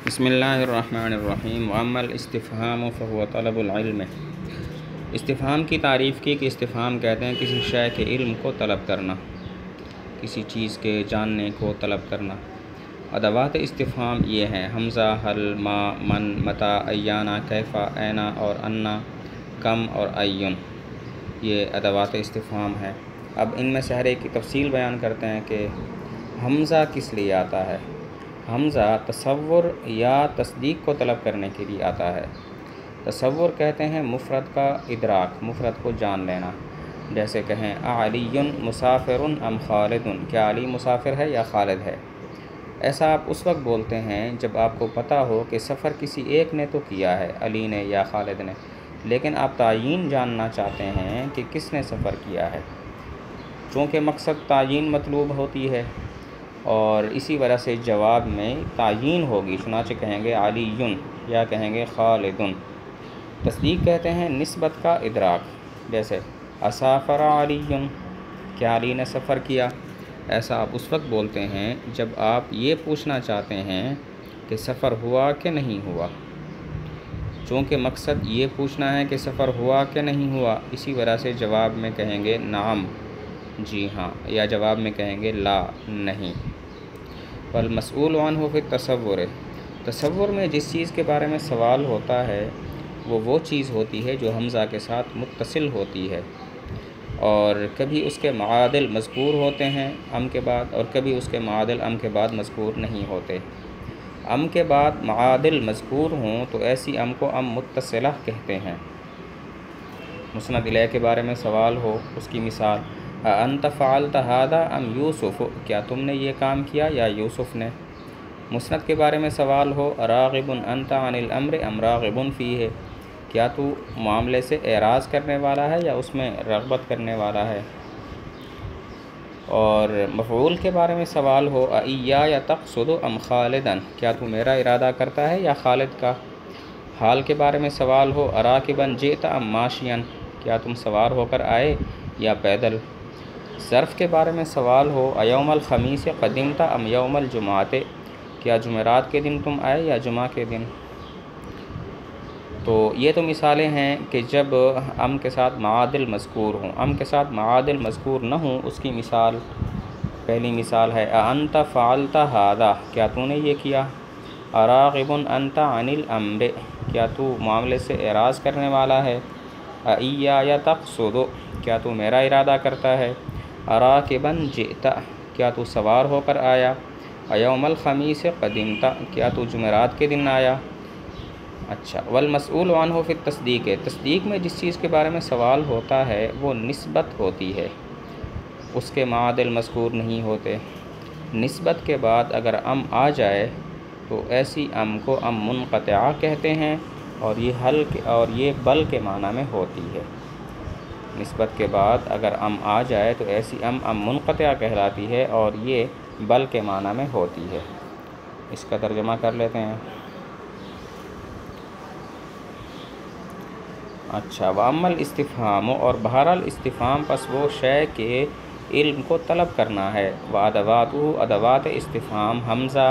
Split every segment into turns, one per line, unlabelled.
بسم اللہ الرحمن الرحیم واما الاستفہام فهو طلب العلم۔ استفہام کی تعریف کی کہ استفہام کہتے ہیں کسی شے کے علم کو طلب کرنا، کسی چیز کے جاننے کو طلب کرنا۔ ادوات استفہام یہ ہیں: حمزہ، حل، ما، من، متی، ایانا، کیفا، اینا اور انا، کم اور ایون، یہ ادوات استفہام ہے۔ اب ان میں سے ہر ایک کی تفصیل بیان کرتے ہیں کہ حمزہ کس لیے آتا ہے۔ حمزہ تصور یا تصدیق کو طلب کرنے کے لیے آتا ہے۔ تصور کہتے ہیں مفرد کا ادراک، مفرد کو جان لینا۔ جیسے کہیں علی مسافر ام خالد، کیا علی مسافر ہے یا خالد ہے۔ ایسا آپ اس وقت بولتے ہیں جب آپ کو پتہ ہو کہ سفر کسی ایک نے تو کیا ہے، علی نے یا خالد نے، لیکن آپ تعیین جاننا چاہتے ہیں کہ کس نے سفر کیا ہے۔ چونکہ مقصد تعیین مطلوب ہوتی ہے اور اسی وجہ سے جواب میں تعیین ہوگی، چنانچہ کہیں گے علی یا کہیں گے خالد۔ تصدیق کہتے ہیں نسبت کا ادراک، جیسے اسافر علی، کیا علی نے سفر کیا۔ ایسا آپ اس وقت بولتے ہیں جب آپ یہ پوچھنا چاہتے ہیں کہ سفر ہوا کہ نہیں ہوا۔ چونکہ مقصد یہ پوچھنا ہے کہ سفر ہوا کہ نہیں ہوا، اسی وجہ سے جواب میں کہیں گے نعم، جی ہاں، یا جواب میں کہیں گے لا، نہیں۔ والمسئول عنہ فی التصور، تصور میں جس چیز کے بارے میں سوال ہوتا ہے وہ چیز ہوتی ہے جو حمزہ کے ساتھ متصل ہوتی ہے، اور کبھی اس کے معادل مذکور ہوتے ہیں ام کے بعد، اور کبھی اس کے معادل ام کے بعد مذکور نہیں ہوتے۔ ام کے بعد معادل مذکور ہوں تو ایسی ام کو ام متصلہ کہتے ہیں۔ مسند الیہ کے بارے میں سوال ہو، اس کی مثال انت فعلت ھذا ام یوسف، کیا تم نے یہ کام کیا یا یوسف نے۔ مسند کے بارے میں سوال ہو راغب انت عن الامر ام راغب فیہ، کیا تو معاملے سے اعراض کرنے والا ہے یا اس میں رغبت کرنے والا ہے۔ اور مفعول کے بارے میں سوال ہو ایایا تقصد ام خالدا، کیا تو میرا ارادہ کرتا ہے یا خالد کا۔ حال کے بارے میں سوال ہو راکبا جئت ام ماشیا، کیا تم سوار ہو کر آئے یا پیدل۔ ظرف کے بارے میں سوال ہو یوم الخمیس قدمت ام یوم الجمعۃ، کیا جمعرات کے دن تم آئے یا جمعہ کے دن۔ تو یہ تو مثالیں ہیں کہ جب ام کے ساتھ معادل مذکور ہوں۔ ام کے ساتھ معادل مذکور نہ ہوں، اس کی مثال، پہلی مثال ہے انت فعلت ھذا، کیا تو نے یہ کیا۔ اراغب انت عن الامر، کیا تو معاملے سے اعراض کرنے والا ہے۔ ایایا تقصد، کیا تو میرا ارادہ کرتا ہے۔ راکبا جئت، کیا تو سوار ہو کر آیا۔ یوم الخمیس قدمت، کیا تو جمعرات کے دن آیا۔ اچھا، والمسئول عنہ فی التصدیق، تصدیق میں جس چیز کے بارے میں سوال ہوتا ہے وہ نسبت ہوتی ہے، اس کے معادل مذکور نہیں ہوتے۔ نسبت کے بعد اگر ام آ جائے تو ایسی ام کو ام منقطعہ کہتے ہیں، اور یہ بل کے معنی میں ہوتی ہے۔ نسبت کے بعد اگر ام آ جائے تو ایسی ام منقطعہ کہلاتی ہے اور یہ بل کے معنی میں ہوتی ہے۔ اس کا ترجمہ کر لیتے ہیں۔ اچھا، وَأَمَّا الْإِسْتِفْهَامُ، اور بہرحال استفہام پس وہ شے کے علم کو طلب کرنا ہے۔ وَأَدَوَاتُهُ، ادوات استفہام حمزہ،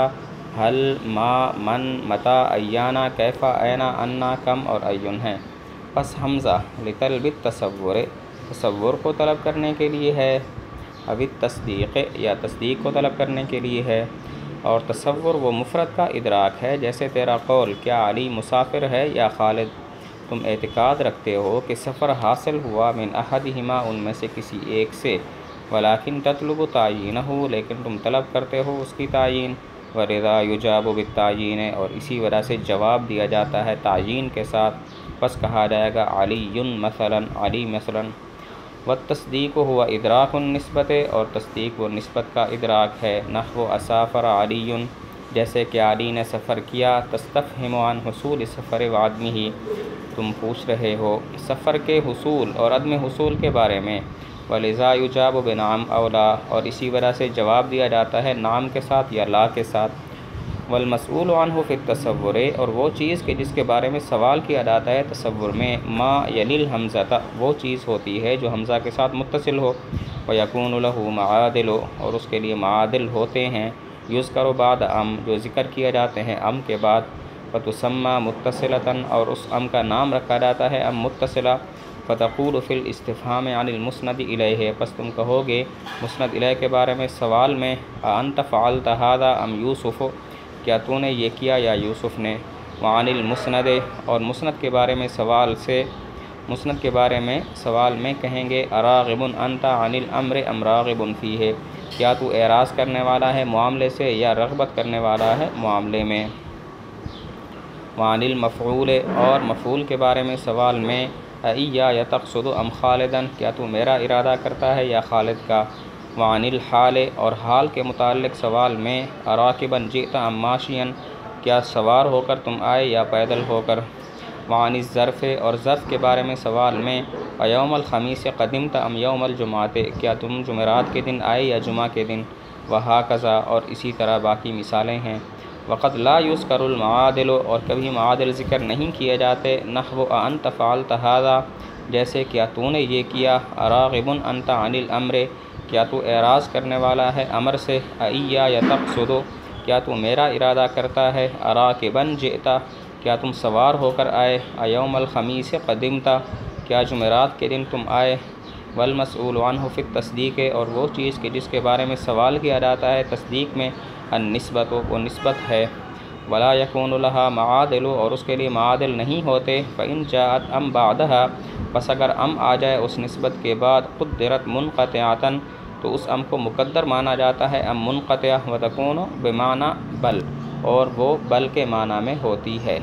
حل، ما، من، متی، ایانا، کیفا، اینا، انا، کم اور ایون ہیں۔ پس حمزہ لطلب التصور، تصور کو طلب کرنے کے لیے ہے، او التصدیق، یا تصدیق کو طلب کرنے کے لیے ہے۔ اور تصور وہ مفرد کا ادراک ہے، جیسے تیرا قول کیا علی مسافر ہے یا خالد، تم اعتقاد رکھتے ہو کہ سفر حاصل ہوا من احدہما، ان میں سے کسی ایک سے، ولیکن تطلب تعینہ، لیکن تم طلب کرتے ہو اس کی تعین۔ ولذا یجاب بالتعیین، اور اسی وجہ سے جواب دیا جاتا ہے تعیین کے ساتھ، پس کہا جائے گا علی مثلا، علی مثلا۔ والتصدیق هو ادراک النسبت، اور تصدیق وہ نسبت کا ادراک ہے۔ نحو اسافر علی، جیسے کہ علی نے سفر کیا۔ تستفہم عن حصول سفر وعدمہ، تم پوچھ رہے ہو سفر کے حصول اور عدم حصول کے بارے میں۔ ولذا یجاب بنعم او لا، اور اسی وجہ سے جواب دیا جاتا ہے نعم کے ساتھ یا لا کے ساتھ۔ والمسئول عنہ فی التصور، اور وہ چیز کہ جس کے بارے میں سوال کیا جاتا ہے تصور میں، ما یلی الحمزہ، وہ چیز ہوتی ہے جو حمزہ کے ساتھ متصل ہو۔ ویکون لہ معادل، اور اس کے لیے معادل ہوتے ہیں۔ یذکر بعد ام جو ذکر کیا جاتے ہیں ام کے بعد، فتسمى متصلۃ اور اس ام کا نام رکھا جاتا ہے ام متصلہ، فتقول فی الاستفہام عن المسند الیہ پس تم کہو گے مسند الیہ کے بارے میں سوال میں انت فعلت ھذا ام یوسف کیا تو نے یہ کیا یا یوسف نے، وعن المسند اور مسند کے بارے میں مسند کے بارے میں سوال میں کہیں گے اراغب انت عن الامر ام راغب فیہ کیا تو اعراض کرنے والا ہے معاملے سے یا رغبت کرنے والا ہے معاملے میں، وعن المفعول اور مفعول کے بارے میں سوال میں اییا تقصد ام خالدا کیا تو میرا ارادہ کرتا ہے یا خالد کا، وعن الحال اور حال کے متعلق سوال میں اراکبا جئت ام ماشیا کیا سوار ہو کر تم آئے یا پیدل ہو کر، وعن الظرف اور ظرف کے بارے میں سوال میں یوم الخمیس قدمت ام یوم الجمعۃ کیا تم جمعرات کے دن آئے یا جمعہ کے دن، وہکذا اور اسی طرح باقی مثالیں ہیں، وقد لا یذکر المعادل اور کبھی معادل ذکر نہیں کیے جاتے، نحو انت فعلت ھذا جیسے کیا تو نے یہ کیا، اراغب انت عن الامر کیا تو اعراض کرنے والا ہے امر سے، اییا تقصد کیا تو میرا ارادہ کرتا ہے، اراکبا جئت کیا تم سوار ہو کر آئے، یوم الخمیس قدمت کیا جمعرات کے دن تم آئے، والمسئول عنہ فی التصدیق اور وہ چیز کہ جس کے بارے میں سوال کیا جاتا ہے تصدیق میں النسبت وہ نسبت ہے، ولا یکون لها معادل اور اس کے لیے معادل نہیں ہوتے، فإن جاءت ام بعدها پس اگر ام آ جائے اس نسبت کے بعد قدرت منقطعۃ تو اس ام کو مقدر مانا جاتا ہے ام منقطع، وتکون بمعنی بل اور وہ بل کے معنی میں ہوتی ہے۔